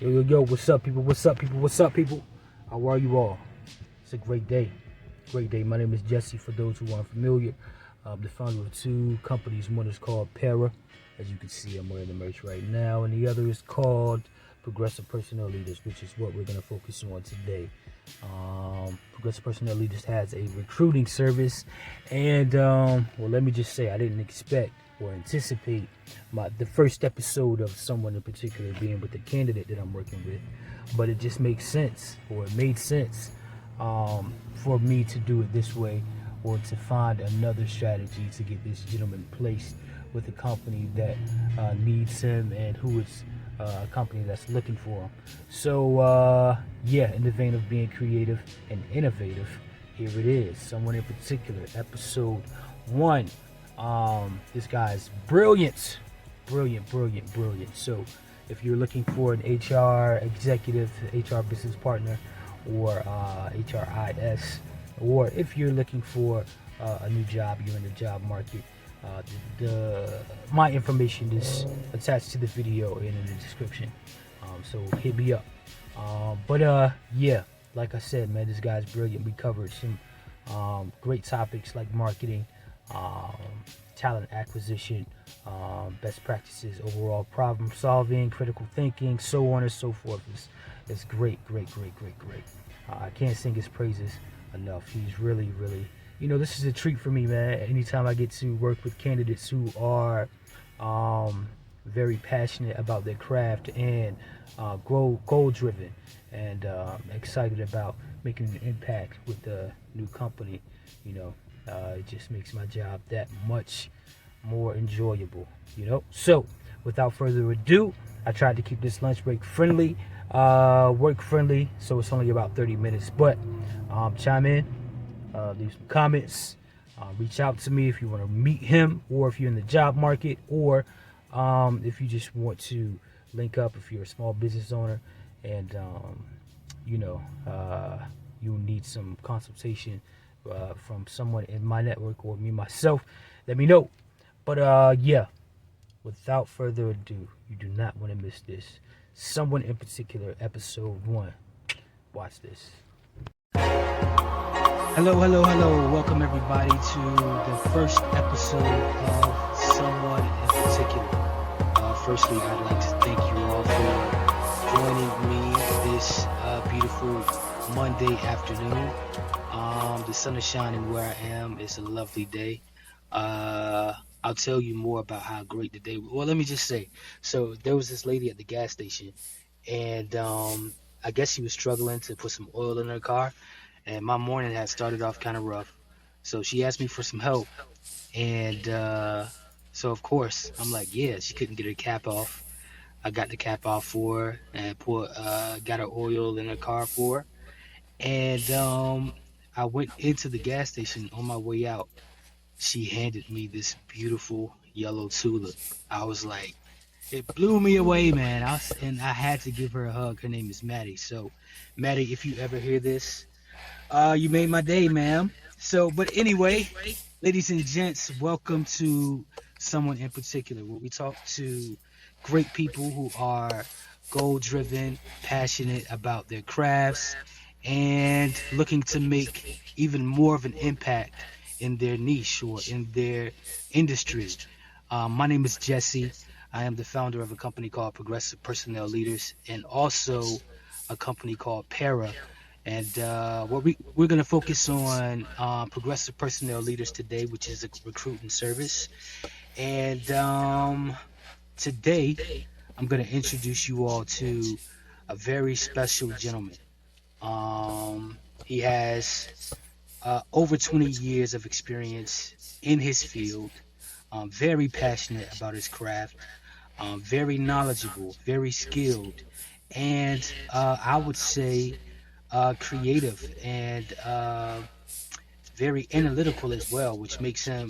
Yo, what's up, people? What's up, people? What's up, people? How are you all? It's a great day. Great day. My name is Jesse, for those who aren't familiar. I'm the founder of two companies. One is called Para. As you can see, I'm wearing the merch right now. And the other is called Progressive Personnel Leaders, which is what we're going to focus on today. Progressive Personnel Leaders has a recruiting service. And, well, let me just say, I didn't expect or anticipate the first episode of someone in particular being with the candidate that I'm working with, but it just makes sense, or it made sense for me to do it this way, or to find another strategy to get this gentleman placed with a company that needs him and who is a company that's looking for him. So yeah, in the vein of being creative and innovative, here it is. Someone in particular, episode 1. This guy's brilliant. So if you're looking for an HR executive, HR business partner, or HRIS, or if you're looking for a new job, you're in the job market, my information is attached to the video and in the description. So hit me up. Yeah, like I said, man, this guy's brilliant. We covered some great topics like marketing, talent acquisition, best practices, overall problem solving, critical thinking, so on and so forth. It's great. I can't sing his praises enough. He's really, this is a treat for me, man. Anytime I get to work with candidates who are very passionate about their craft and goal driven, and excited about making an impact with the new company, it just makes my job that much more enjoyable, So without further ado, I tried to keep this lunch break friendly, work friendly, so it's only about 30 minutes, but chime in, leave some comments, reach out to me if you want to meet him, or if you're in the job market, or if you just want to link up, if you're a small business owner and you need some consultation from someone in my network or me myself, let me know. But yeah, without further ado, you do not want to miss this. Someone in particular, episode 1. Watch this. Hello. Welcome everybody to the first episode of Someone in Particular. Firstly, I'd like to thank you all for joining me this beautiful Monday afternoon. The sun is shining where I am. It's a lovely day. I'll tell you more about how great the day was. Well, let me just say, so there was this lady at the gas station, and I guess she was struggling to put some oil in her car, and my morning had started off kind of rough. So she asked me for some help, and so of course I'm like, yeah, she couldn't get her cap off. I got the cap off for her and got her oil in her car for her. And I went into the gas station. On my way out, she handed me this beautiful yellow tulip. I was like, it blew me away, man. And I had to give her a hug. Her name is Maddie. So, Maddie, if you ever hear this, you made my day, ma'am. So, but anyway, ladies and gents, welcome to Someone in Particular, where we talk to great people who are goal-driven, passionate about their crafts, and looking to make even more of an impact in their niche or in their industry. My name is Jesse. I am the founder of a company called Progressive Personnel Leaders, and also a company called Para. And we're going to focus on Progressive Personnel Leaders today, which is a recruiting service. And today, I'm going to introduce you all to a very special gentleman. He has over 20 years of experience in his field, very passionate about his craft, very knowledgeable, very skilled, and I would say creative and very analytical as well, which makes him,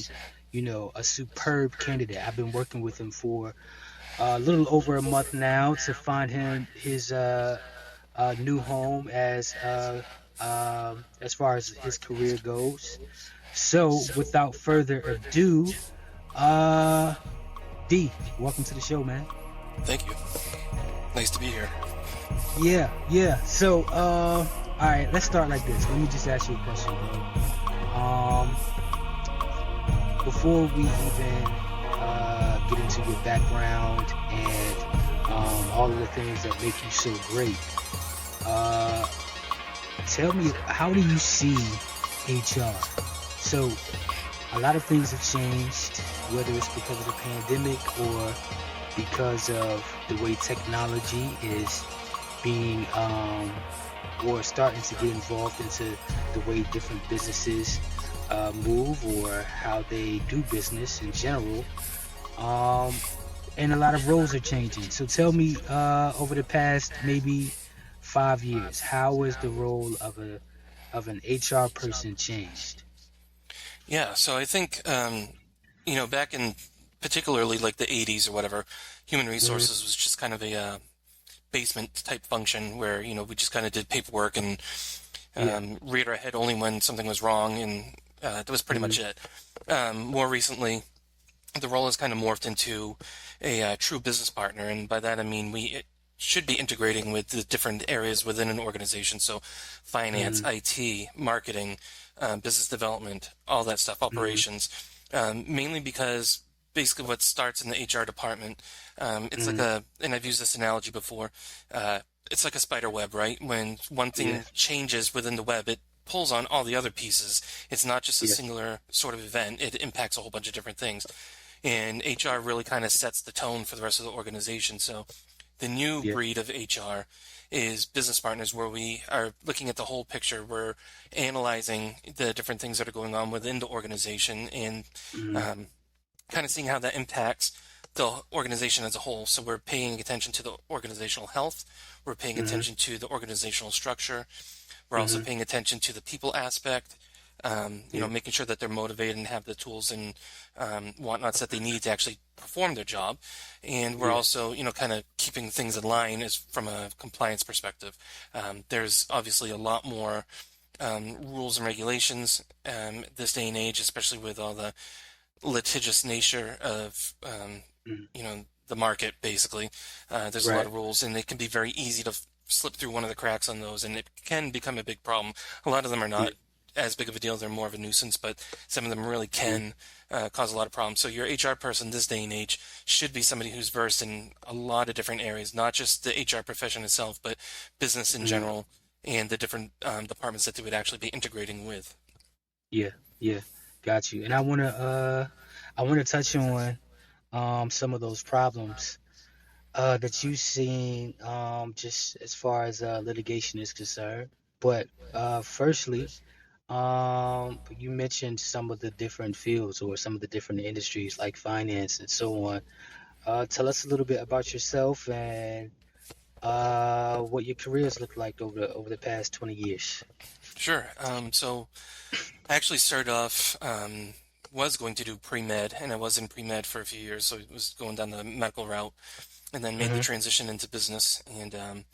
a superb candidate. I've been working with him for a little over a month now to find him his new home as far as his career goes. So without further ado, D, welcome to the show, man. Thank you. Nice to be here. Yeah, yeah. So, all right, let's start like this. Let me just ask you a question, bro. Before we even get into your background and all of the things that make you so great, uh, tell me, how do you see HR? So, a lot of things have changed, whether it's because of the pandemic or because of the way technology is being or starting to get involved into the way different businesses move or how they do business in general. Um, and a lot of roles are changing. So tell me, over the past maybe 5 years, how has the role of an HR person changed? Yeah, so I think back in particularly like the 80s or whatever, human Hmm. resources was just kind of a basement type function where we just kind of did paperwork and Yeah. reared our head only when something was wrong, and that was pretty Hmm. much it. More recently, the role has kind of morphed into a true business partner, and by that I mean it should be integrating with the different areas within an organization. So, finance, Hmm. IT, marketing, business development, all that stuff, Hmm. operations. Mainly because basically what starts in the HR department, it's like Hmm. and I've used this analogy before. Uh, it's like a spider web, right? When one Yeah. thing changes within the web, it pulls on all the other pieces. It's not just a Yeah. singular sort of event. It impacts a whole bunch of different things. And HR really kind of sets the tone for the rest of the organization. So the new Yeah. breed of HR is business partners, where we are looking at the whole picture. We're analyzing the different things that are going on within the organization and Hmm. um, kind of seeing how that impacts the organization as a whole. So we're paying attention to the organizational health. We're paying Hmm. attention to the organizational structure. We're also Hmm. paying attention to the people aspect, Yeah. making sure that they're motivated and have the tools and whatnots that they need to actually perform their job. And we're Yeah. also, kind of keeping things in line as from a compliance perspective. There's obviously a lot more rules and regulations this day and age, especially with all the litigious nature of, Hmm. the market, basically. There's a lot Right. of rules, and it can be very easy to slip through one of the cracks on those, and it can become a big problem. A lot of them are Yeah. not as big of a deal. They're more of a nuisance, but some of them really Yeah. can cause a lot of problems. So your HR person this day and age should be somebody who's versed in a lot of different areas, not just the HR profession itself, but business in Hmm. general and the different departments that they would actually be integrating with. Yeah. Yeah. Got you. And I wanna touch on some of those problems that you've seen, just as far as litigation is concerned. But firstly, you mentioned some of the different fields or some of the different industries like finance and so on. Tell us a little bit about yourself and what your careers look like over the past 20 years. Sure. So I actually started off, was going to do pre-med, and I was in pre-med for a few years, so I was going down the medical route, and then made the Hmm. transition into business. And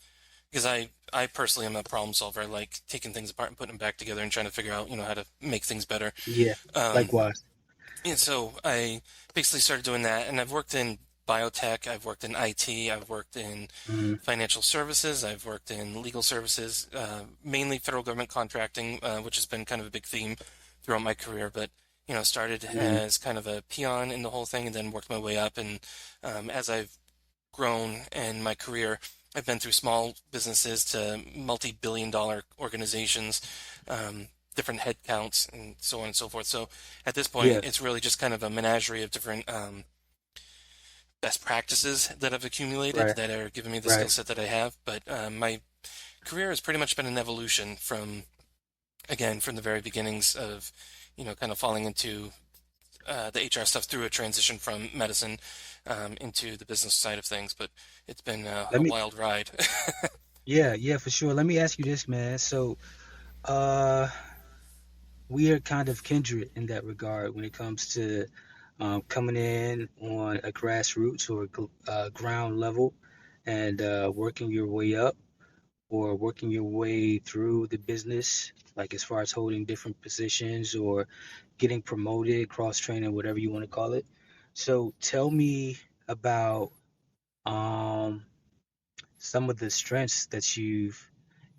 because I personally am a problem solver, I like taking things apart and putting them back together and trying to figure out, how to make things better. Yeah, Um, likewise. and so I basically started doing that, and I've worked in biotech, I've worked in IT, I've worked in Hmm. financial services, I've worked in legal services, mainly federal government contracting, which has been kind of a big theme throughout my career. But started Hmm. as kind of a peon in the whole thing, and then worked my way up. And as I've grown in my career, I've been through small businesses to multi-billion-dollar organizations, different headcounts, and so on and so forth. So at this point, Yeah, it's really just kind of a menagerie of different best practices that I've accumulated right, that are giving me the skill right. set that I have. But my career has pretty much been an evolution again, from the very beginnings of, kind of falling into the HR stuff through a transition from medicine into the business side of things. But it's been Let a me, wild ride. yeah, yeah, for sure. Let me ask you this, man. So, uh, we are kind of kindred in that regard when it comes to coming in on a grassroots or ground level and working your way up or working your way through the business, like as far as holding different positions or getting promoted, cross training, whatever you want to call it. So tell me about um, some of the strengths that you've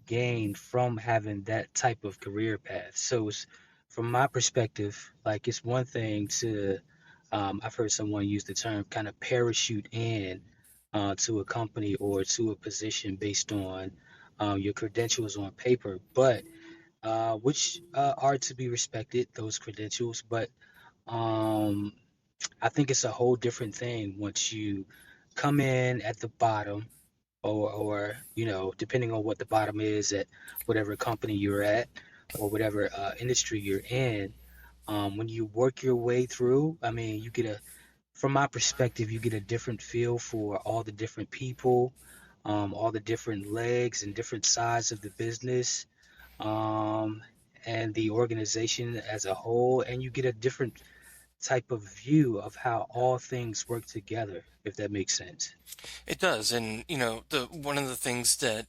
gained from having that type of career path. So it's, from my perspective, like it's one thing to, I've heard someone use the term kind of parachute in to a company or to a position based on your credentials on paper, but which are to be respected, those credentials. But um, I think it's a whole different thing once you come in at the bottom, or depending on what the bottom is at whatever company you're at or whatever industry you're in. When you work your way through, I mean, you get a from my perspective, you get a different feel for all the different people, all the different legs and different sides of the business, um, and the organization as a whole, and you get a different type of view of how all things work together, if that makes sense. It does, and the one of the things that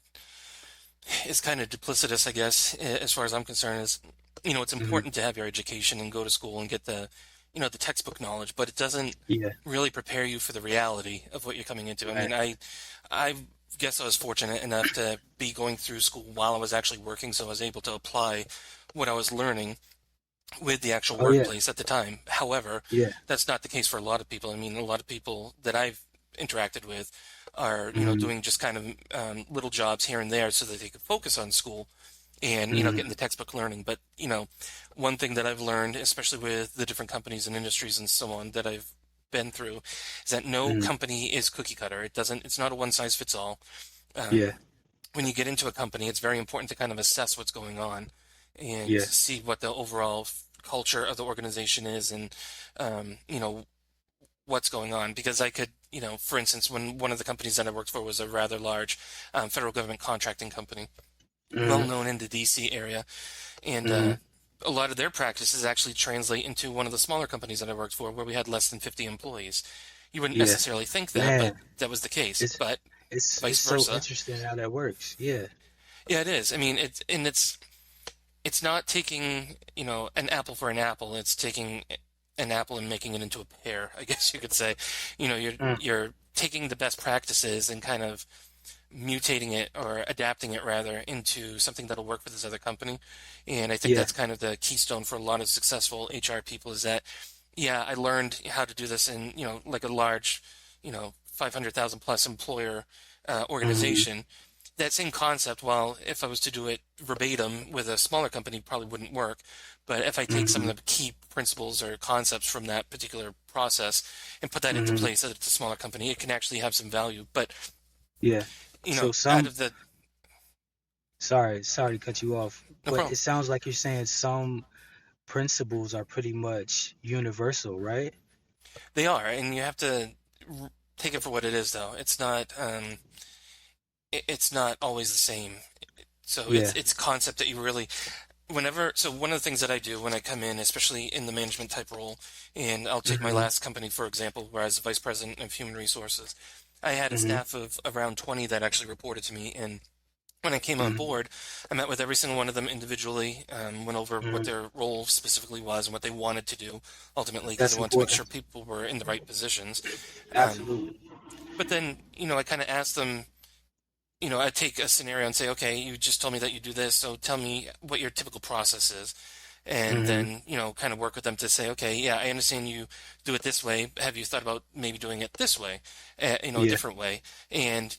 is kind of duplicitous, I guess, as far as I'm concerned, is it's Hmm. important to have your education and go to school and get the textbook knowledge, but it doesn't Yeah. really prepare you for the reality of what you're coming into. I Right. mean, I guess I was fortunate enough to be going through school while I was actually working, so I was able to apply what I was learning with the actual Oh yeah. workplace at the time. However, Yeah. that's not the case for a lot of people. I mean, a lot of people that I've interacted with are, Hmm. doing just kind of little jobs here and there so that they could focus on school and, Hmm. getting the textbook learning. But, one thing that I've learned, especially with the different companies and industries and so on that I've been through, is that no Hmm. company is cookie cutter. It's not a one size fits all. Yeah. Um, when you get into a company, it's very important to kind of assess what's going on and Yeah. see what the overall culture of the organization is and, what's going on. Because I could, for instance, when one of the companies that I worked for was a rather large federal government contracting company, well Hmm. known in the DC area, and Hmm. a lot of their practices actually translate into one of the smaller companies that I worked for where we had less than 50 employees. You wouldn't Yeah. necessarily think that, but Man, that was the case. it's But it's vice so versa. interesting how that works. Yeah. Yeah, it is. I mean, it's not taking, an apple for an apple. It's taking an apple and making it into a pear, I guess you could say. You're Mm. you're taking the best practices and kind of mutating it or adapting it rather into something that'll work for this other company. And I think Yeah. that's kind of the keystone for a lot of successful HR people is that, yeah, I learned how to do this in, like a large, 500,000 plus employer Hmm. organization. That same concept, while if I was to do it verbatim with a smaller company, probably wouldn't work. But if I take some Hmm. of the key principles or concepts from that particular process and put that into Hmm. place at a smaller company, it can actually have some value. But, Yeah. So out some of the, sorry to cut you off, no but problem. it sounds like you're saying some principles are pretty much universal, right? They are, and you have to take it for what it is, though. It's not always the same. So Yeah. it's a concept that you really, whenever, so one of the things that I do when I come in, especially in the management type role, and I'll take my Hmm. last company, for example, where I was the vice president of human resources, I had a Hmm. staff of around 20 that actually reported to me, and when I came on Hmm. board, I met with every single one of them individually, went over what Hmm. their role specifically was and what they wanted to do ultimately, because That's I wanted to make important. sure people were in the right positions. Um, Absolutely. but then, I kind of asked them, I take a scenario and say, okay, you just told me that you do this, so tell me what your typical process is. And Hmm. then, kind of work with them to say, okay, yeah, I understand you do it this way. Have you thought about maybe doing it this way, a Yeah. different way? And,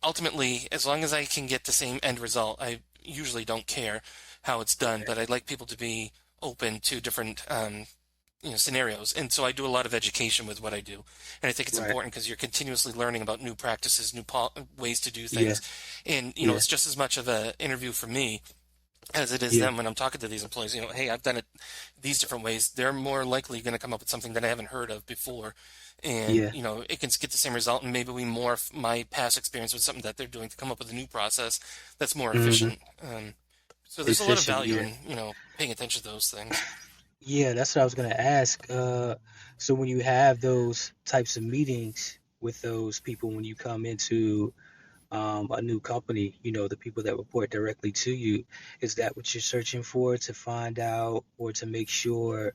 ultimately, as long as I can get the same end result, I usually don't care how it's done, but I'd like people to be open to different, scenarios. And so I do a lot of education with what I do. And I think it's Right. important because you're continuously learning about new practices, ways to do Yeah. things. And, Yeah. it's just as much of an interview for me as it is Yeah. them when I'm talking to these employees. Hey, I've done it these different ways. They're more likely going to come up with something that I haven't heard of before. And, Yeah. it can get the same result. And maybe we morph my past experience with something that they're doing to come up with a new process that's more Hmm. efficient. So there's a lot of Efficient. value Yeah. in, paying attention to those things. Yeah, that's what I was gonna ask. So when you have those types of meetings with those people, when you come into a new company, the people that report directly to you, is that what you're searching for to find out or to make sure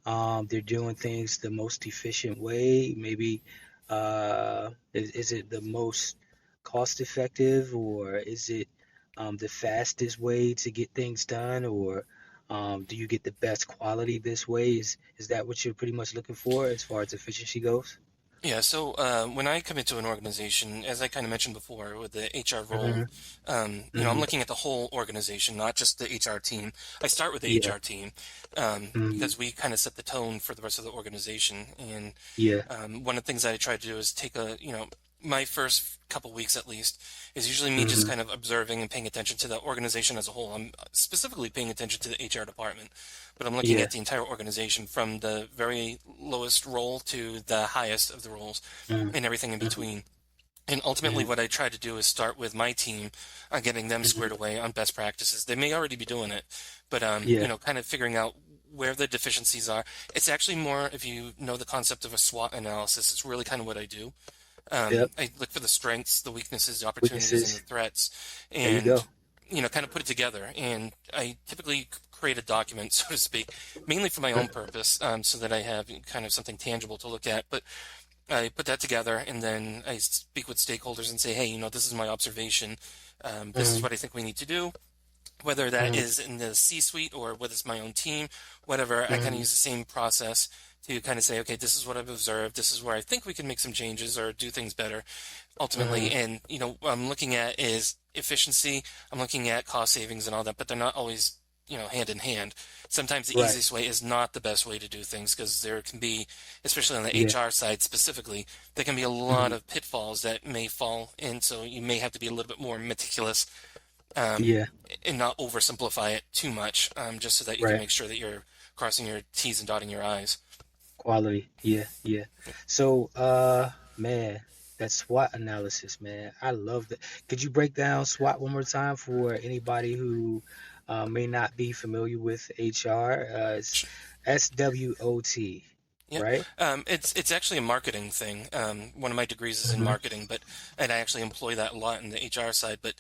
they're doing things the most efficient way? Maybe is it the most cost effective, or is it the fastest way to get things done, or do you get the best quality this way? Is that what you're pretty much looking for as far as efficiency goes? Yeah, so when I come into an organization, as I kind of mentioned before with the HR role, Hmm. I'm Hmm. looking at the whole organization, not just the HR team. I start with the Yeah. HR team Hmm. because we kind of set the tone for the rest of the organization. And Yeah. one of the things that I try to do is take my first couple weeks at least is usually me just Hmm. kind of observing and paying attention to the organization as a whole. I'm specifically paying attention to the HR department, but I'm looking Yeah. at the entire organization from the very lowest role to the highest of the roles Hmm. and everything in Hmm. between. And ultimately, Hmm. what I try to do is start with my team on getting them Hmm. squared away on best practices. They may already be doing it, but Yeah. kind of figuring out where the deficiencies are. It's actually more, if you know the concept of a SWOT analysis, it's really kind of what I do. Yep. I look for the strengths, the weaknesses, the opportunities, and the Weaknesses. threats, There you and go. kind of put it together. And I typically create a document, so to speak, mainly for my own purpose, so that I have kind of something tangible to look at. But I put that together, and then I speak with stakeholders and say, hey, this is my observation. This is Hmm. what I think we need to do. Whether that Hmm. is in the C-suite or whether it's my own team, whatever, I kind of Hmm. use the same process to kind of say, okay, this is what I've observed. This is where I think we can make some changes or do things better ultimately. Hmm. And, what I'm looking at is efficiency. I'm looking at cost savings and all that, but they're not always, hand in hand. Sometimes the Right. easiest way is not the best way to do things because there can be, especially on the Yeah. HR side specifically, there can be a lot Hmm. of pitfalls that may fall in. So you may have to be a little bit more meticulous um, Yeah. and not oversimplify it too much, just so that you can Right. make sure that you're crossing your T's and dotting your I's. Quality. Yeah. Yeah. So, man, that SWOT analysis, man, I love that. Could you break down SWOT one more time for anybody who may not be familiar with HR? It's SWOT, Yeah, right? it's actually a marketing thing. One of my degrees is in Hmm. marketing, and I actually employ that a lot in the HR side. But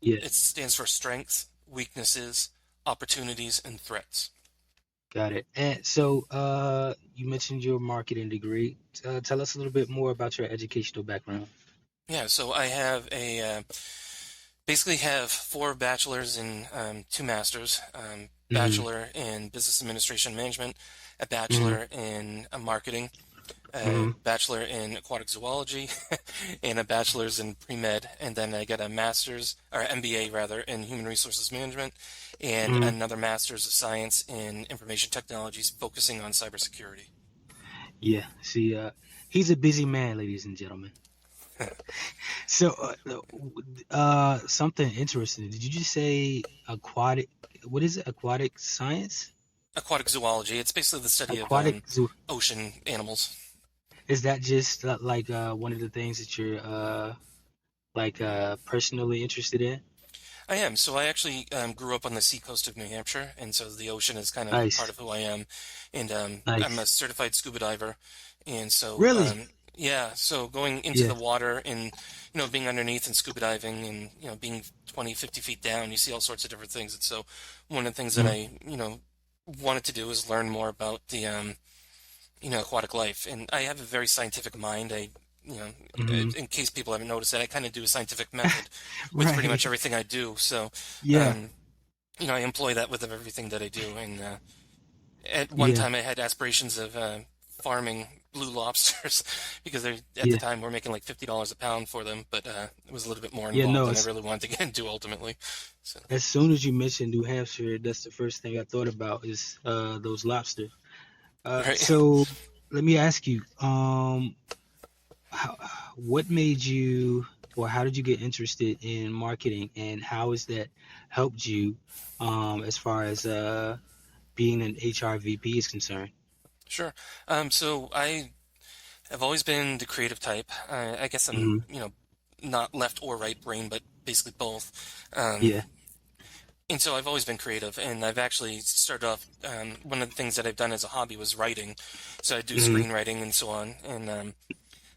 Yeah. it stands for strengths, weaknesses, opportunities, and threats. Got it. And so, you mentioned your marketing degree. Tell us a little bit more about your educational background. Yeah, so I have basically have four bachelors and two masters. Hmm. Bachelor in business administration management, a Hmm. bachelor in marketing, a Hmm. bachelor in aquatic zoology, and a bachelor's in pre-med, and then I got a master's or MBA rather in human resources management, and Hmm. another master's of science in information technologies, focusing on cybersecurity. Yeah. See, he's a busy man, ladies and gentlemen. So, something interesting. Did you just say aquatic? What is it? Aquatic science? Aquatic zoology, it's basically the study of Aquatic zoo. ocean animals. Is that just like one of the things that you're like personally interested in? I am. So I actually grew up on the seacoast of New Hampshire, and so the ocean is kind of part Nice, of who I am. And I'm a nice. certified scuba diver, and so Really? yeah. So going into Yeah. the water and being underneath and scuba diving and being 20, 50 feet down, you see all sorts of different things. And so one of the things that Mm-hmm. I wanted to do is learn more about the aquatic life. And I have a very scientific mind. You know, Mm-hmm. in case people haven't noticed that, I kind of do a scientific method with pretty much Right. everything I do. So, Yeah. um, I employ that with everything that I do. And at one Yeah. time, I had aspirations of farming blue lobsters because they at the Yeah. time were making like $50 a pound for them, but it was a little bit more Yeah. involved No. than I really wanted to get into ultimately. So, As soon as you mentioned New Hampshire, that's the first thing I thought about is those lobster. right. So let me ask you, how, what made you, or how did you get interested in marketing, and how has that helped you, as far as being an HR VP is concerned? Sure. So I have always been the creative type. I guess I'm, Hmm. not left or right brain, but basically both. Um, Yeah. and so I've always been creative, and I've actually started off. One of the things that I've done as a hobby was writing, so I do Hmm. screenwriting and so on. And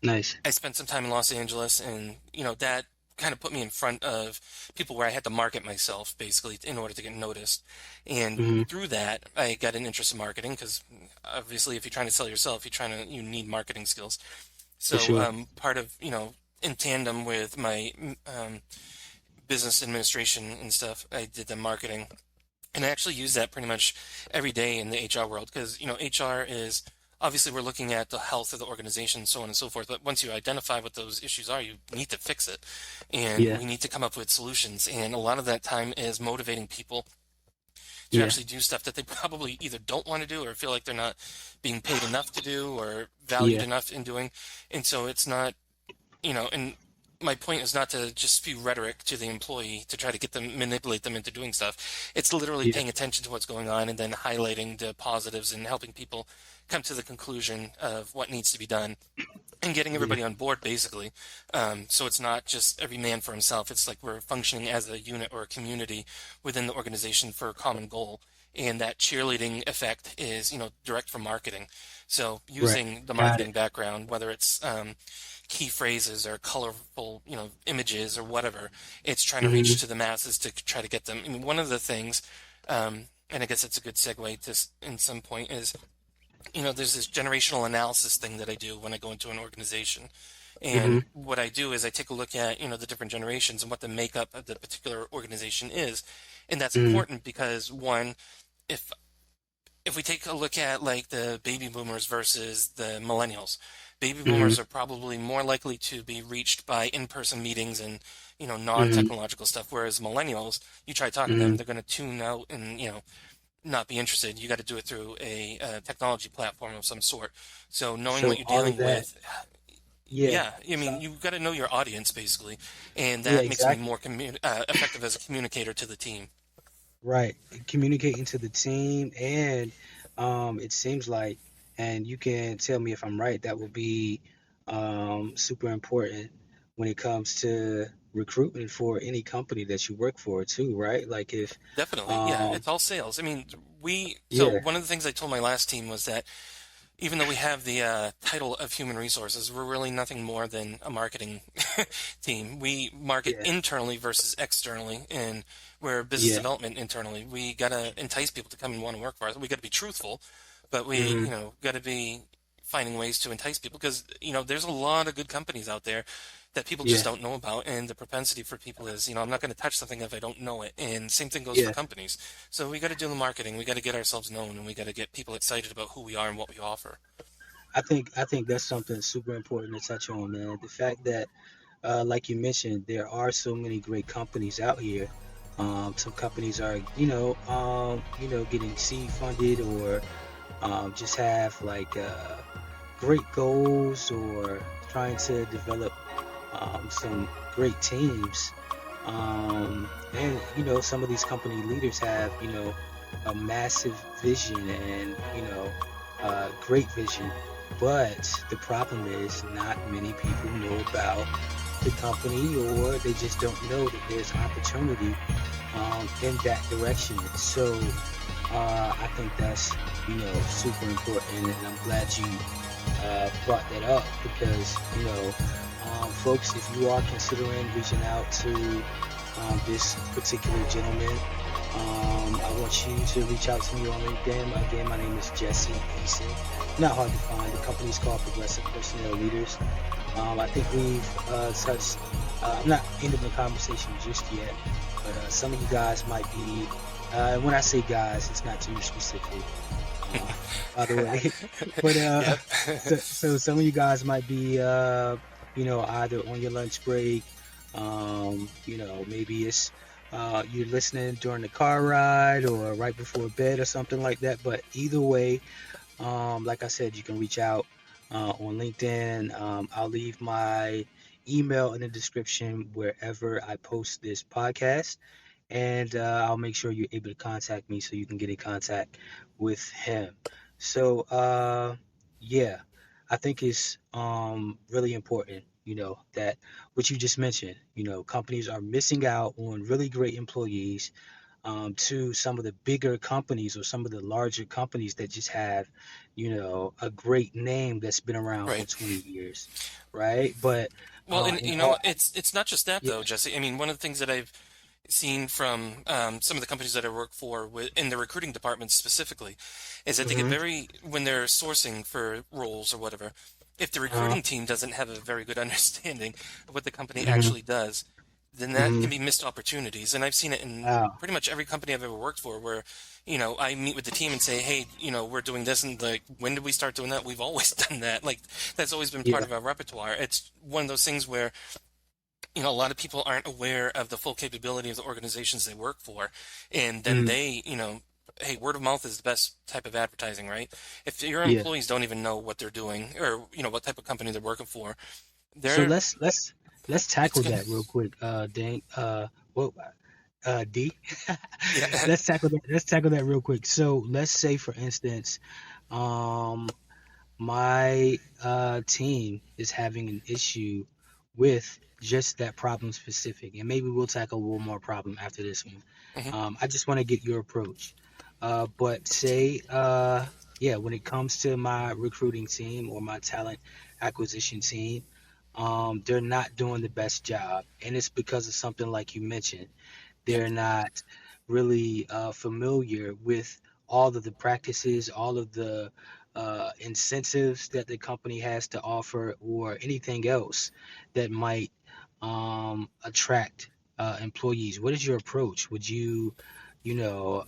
Nice. I spent some time in Los Angeles, and that kind of put me in front of people where I had to market myself basically in order to get noticed. And Hmm. through that, I got an interest in marketing because obviously, if you're trying to sell yourself, you need marketing skills. For So sure. part of in tandem with my business administration and stuff. I did the marketing, and I actually use that pretty much every day in the HR world because, HR is obviously we're looking at the health of the organization, so on and so forth. But once you identify what those issues are, you need to fix it. And Yeah. we need to come up with solutions. And a lot of that time is motivating people to Yeah. actually do stuff that they probably either don't want to do or feel like they're not being paid enough to do or valued Yeah. enough in doing. And so it's not, and my point is not to just spew rhetoric to the employee to try to get them, manipulate them into doing stuff. It's literally Yeah. paying attention to what's going on and then highlighting the positives and helping people come to the conclusion of what needs to be done and getting Yeah. everybody on board basically. So it's not just every man for himself. It's like we're functioning as a unit or a community within the organization for a common goal. And that cheerleading effect is, direct from marketing. So Right. using the Got it. marketing background, whether it's key phrases or colorful, images or whatever, it's trying to Hmm. reach to the masses to try to get them. I mean, one of the things, and I guess it's a good segue to in some point is there's this generational analysis thing that I do when I go into an organization. Hmm. And what I do is I take a look at, the different generations and what the makeup of the particular organization is. And that's Hmm. important because one, if if we take a look at like the baby boomers versus the millennials, baby Hmm. boomers are probably more likely to be reached by in-person meetings and, Hmm. non-technological stuff, whereas millennials, you try talking to them, Hmm. they're going to tune out and, not be interested. You got to do it through a technology platform of some sort. So knowing what So you're all of dealing that. with, Yeah. yeah, I So mean, you've got to know your audience basically, and yeah, that makes me exactly. more effective as a communicator to the team. Right. Communicating to the team, and it seems like, and you can tell me if I'm right, that will be super important when it comes to recruitment for any company that you work for too, right? Like if Definitely, yeah, um it's all sales. I mean, so yeah, one of the things I told my last team was that even though we have the title of human resources, we're really nothing more than a marketing team. We market yeah, internally versus externally, and we're business yeah. development internally. We gotta entice people to come and want to work for us. We gotta be truthful, but we, Hmm. gotta be finding ways to entice people because, there's a lot of good companies out there that people just Yeah, don't know about, and the propensity for people is, I'm not going to touch something if I don't know it, and same thing goes for yeah. companies. So we got to do the marketing, we got to get ourselves known, and we got to get people excited about who we are and what we offer. I think that's something super important to touch on, man. The fact that like you mentioned, there are so many great companies out here. Some companies are, getting seed funded or just have like great goals or trying to develop some great teams. And some of these company leaders have, a massive vision and, great vision. But the problem is not many people know about the company or they just don't know that there's opportunity in that direction. So I think that's super important, and I'm glad you brought that up because folks, if you are considering reaching out to this particular gentleman, I want you to reach out to me on LinkedIn. Again, my name is Jesse Eason. Not hard to find. The company's called Progressive Personnel Leaders. I think we've touched. I'm not ending the conversation just yet, but some of you guys might be. When I say guys, it's not too specific. Uh, by the way, but Yep. so some of you guys might be, either on your lunch break. Maybe it's you're listening during the car ride or right before bed or something like that. But either way, like I said, you can reach out on LinkedIn. I'll leave my email in the description wherever I post this podcast, and I'll make sure you're able to contact me so you can get in contact with him. So, yeah, I think it's really important, that what you just mentioned, companies are missing out on really great employees to some of the bigger companies or some of the larger companies that just have, a great name that's been around for Right. 20 years, right? But Well, and in all, it's not just that yeah, though, Jesse. I mean, one of the things that I've seen from some of the companies that I work for in the recruiting departments specifically is that they get hmm very when they're sourcing for roles or whatever. if the Uh, recruiting team doesn't have a very good understanding of what the company hmm actually does, then that hmm can be missed opportunities. And I've seen it in Wow. pretty much every company I've ever worked for where, I meet with the team and say, hey, we're doing this. And like, when did we start doing that? We've always done that. Like, that's always been part Yeah. of our repertoire. It's one of those things where, a lot of people aren't aware of the full capability of the organizations they work for. And then hmm they, hey, word of mouth is the best type of advertising, right? If your Yeah. employees don't even know what they're doing or, what type of company they're working for, So they're, let's it's tackle gonna, that real quick. Dane. Well, D. yeah, Let's tackle that real quick. So let's say, for instance, um, my team is having an issue with just that problem specific, and maybe we'll tackle one more problem after this one. mhm, I just want to get your approach. But say, yeah, when it comes to my recruiting team or my talent acquisition team, they're not doing the best job, and it's because of something like you mentioned. yep, They're not really familiar with all of the practices, all of the incentives that the company has to offer, or anything else that might attract employees. What is your approach? Would you, you know,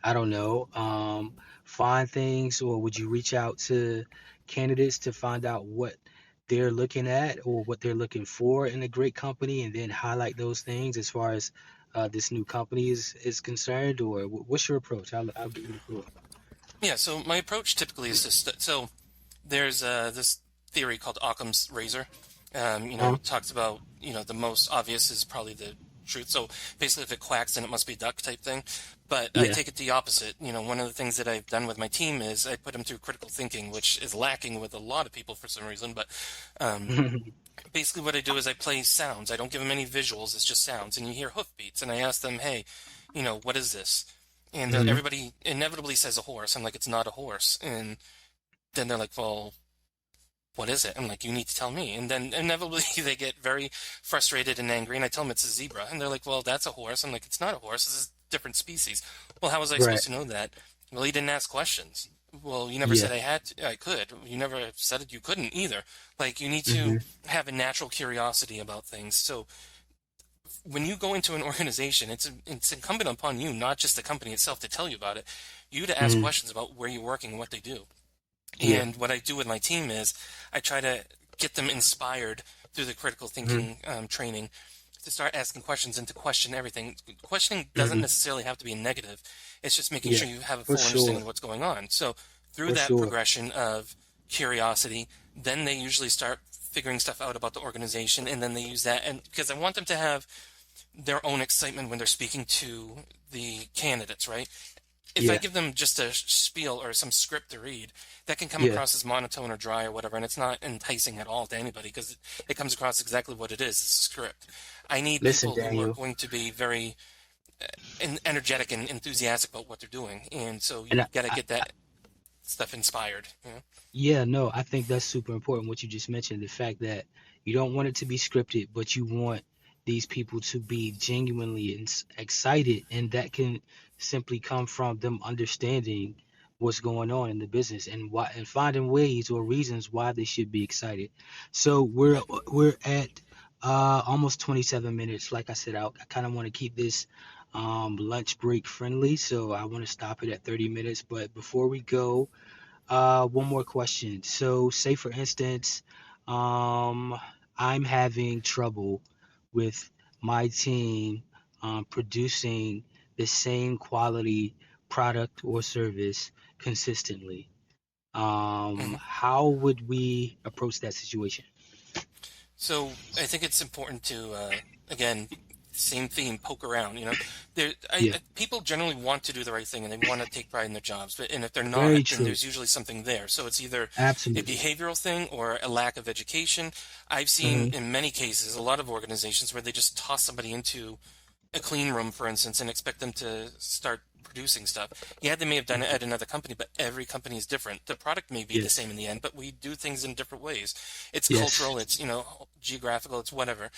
I don't know, find things, or would you reach out to candidates to find out what they're looking at or what they're looking for in a great company, and then highlight those things as far as this new company is concerned? Or what's your approach? I'll give you the floor. yeah. So my approach typically is so there's this theory called Occam's razor. Huh? It talks about the most obvious is probably the truth. So basically, if it quacks, then it must be duck type thing. But I Yeah. take it the opposite. One of the things that I've done with my team is I put them through critical thinking, which is lacking with a lot of people for some reason. But um, basically, what I do is I play sounds. I don't give them any visuals. It's just sounds, and you hear hoofbeats. And I ask them, hey, what is this? And hmm everybody inevitably says a horse. I'm like, it's not a horse. And then they're like, well, what is it? I'm like, you need to tell me. And then inevitably they get very frustrated and angry. And I tell them it's a zebra. And they're like, well, that's a horse. I'm like, it's not a horse. This is a different species. Well, how was I Right. supposed to know that? Well, you didn't ask questions. Well, you never Yeah. said I could. You never said you couldn't either. Like, you need to hmm have a natural curiosity about things. So when you go into an organization, it's incumbent upon you, not just the company itself, to tell you about it. You to ask hmm questions about where you're working and what they do. Yeah. And what I do with my team is I try to get them inspired through the critical hmm thinking training to start asking questions and to question everything. Questioning doesn't hmm necessarily have to be a negative. It's just making Yeah. sure you have a For full understanding sure. of what's going on. So through For that sure. progression of curiosity, then they usually start figuring stuff out about the organization, and then they use that. And because I want them to have their own excitement when they're speaking to the candidates, right? If I Yeah. give them just a spiel or some script to read, that can come Yeah. across as monotone or dry or whatever, and it's not enticing at all to anybody because it comes across exactly what it is. It's a script. I need Listen, people who are Daniel, going to be very energetic and enthusiastic about what they're doing, and so and you got to get that stuff inspired. yeah, no, I think that's super important what you just mentioned. The fact that you don't want it to be scripted, but you want these people to be genuinely excited, and that can simply come from them understanding what's going on in the business and why, and finding ways or reasons why they should be excited. So Right. we're at almost 27 minutes. Like I said, I kind of want to keep this lunch break friendly, so I want to stop it at 30 minutes. But before we go, one more question. So, say for instance, um, I'm having trouble with my team producing the same quality product or service consistently. Mhm. How would we approach that situation? So I think it's important to again, same theme, poke around. Yeah, People generally want to do the right thing and they want to take pride in their jobs, but and if they're very not, then true. there's usually something there. So it's either a Absolutely. behavioral thing or a lack of education. I've seen hmm in many cases a lot of organizations where they just toss somebody into a clean room, for instance, and expect them to start producing stuff. Yeah, they may have done it at another company, but every company is different. The product may be the Yes. same in the end, but we do things in different ways. It's Yes. cultural, it's, geographical, it's whatever.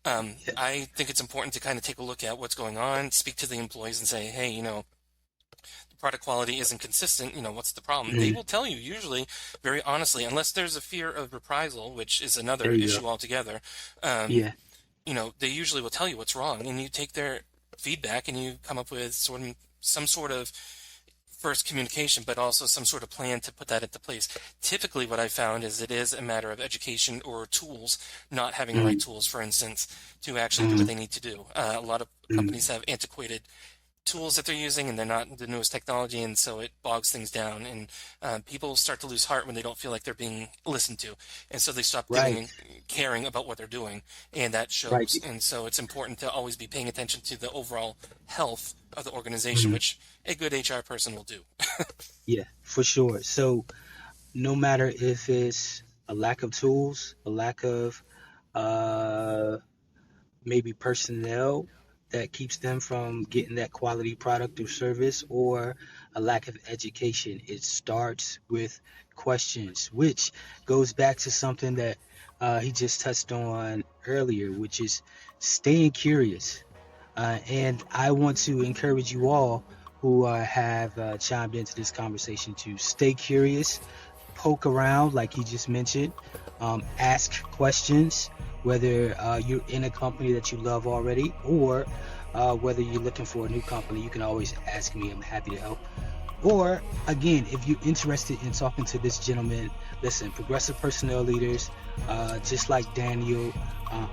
I think it's important to kind of take a look at what's going on, speak to the employees and say, hey, the product quality isn't consistent, what's the problem? They will tell you usually very honestly, unless there's a fear of reprisal, which is another There you go. issue altogether. Um, Yeah. they usually will tell you what's wrong, and you take their feedback and you come up with some sort of first communication, but also some sort of plan to put that into place. Typically, what I found is it is a matter of education or tools, not having the right tools, for instance, to actually do what they need to do. A lot of companies have antiquated tools that they're using, and they're not the newest technology, and so it bogs things down. And people start to lose heart when they don't feel like they're being listened to, and so they stop Right. caring about what they're doing, and that Right. shows. And so it's important to always be paying attention to the overall health of the organization, which a good HR person will do. Yeah, for sure. So no matter if it's a lack of tools, a lack of uh, maybe personnel that keeps them from getting that quality product or service, or a lack of education, it starts with questions, which goes back to something that he just touched on earlier, which is staying curious. And I want to encourage you all who have chimed into this conversation to stay curious, poke around, like he just mentioned, ask questions, whether you're in a company that you love already, or whether you're looking for a new company. You can always ask me. I'm happy to help. Or again, if you're interested in talking to this gentleman, listen, Progressive Personnel Leaders, just like Daniel,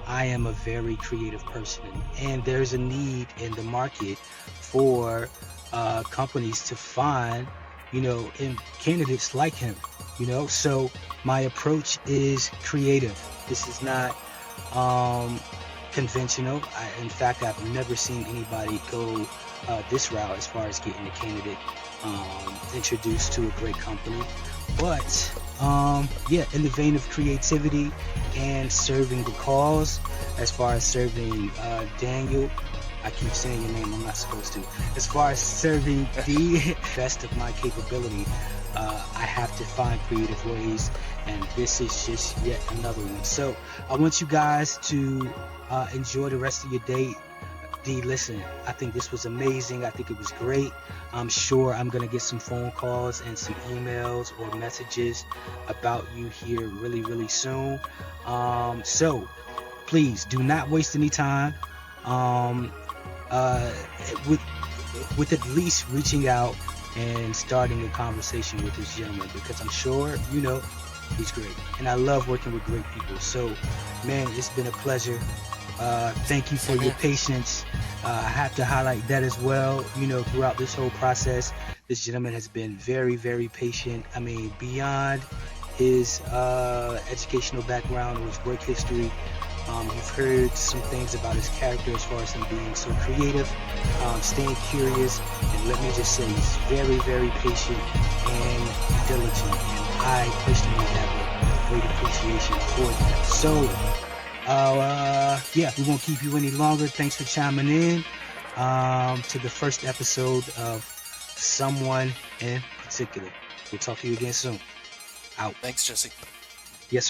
I am a very creative person, and there's a need in the market for companies to find, in candidates like him, So my approach is creative. This is not conventional. In fact, I've never seen anybody go this route as far as getting a candidate introduced to a great company. But yeah, in the vein of creativity and serving the cause, as far as serving Daniel, I keep saying your name, I'm not supposed to. As far as serving the best of my capability, I have to find creative ways, and this is just yet another one. So I want you guys to enjoy the rest of your day. D, listen, I think this was amazing. I think it was great. I'm sure I'm going to get some phone calls and some emails or messages about you here really, really soon. So please do not waste any time with at least reaching out and starting a conversation with this gentleman, because I'm sure he's great, and I love working with great people. So man, it's been a pleasure. Thank you for your patience. I have to highlight that as well. Throughout this whole process, this gentleman has been very, very patient. I mean, beyond his educational background or his work history, you've heard some things about his character as far as him being so creative, staying curious, and let me just say, he's very, very patient and diligent. And I personally have a great appreciation for that. So yeah, we won't keep you any longer. Thanks for chiming in to the first episode of Someone in Particular. We'll talk to you again soon. Out. Thanks, Jesse. Yes, sir.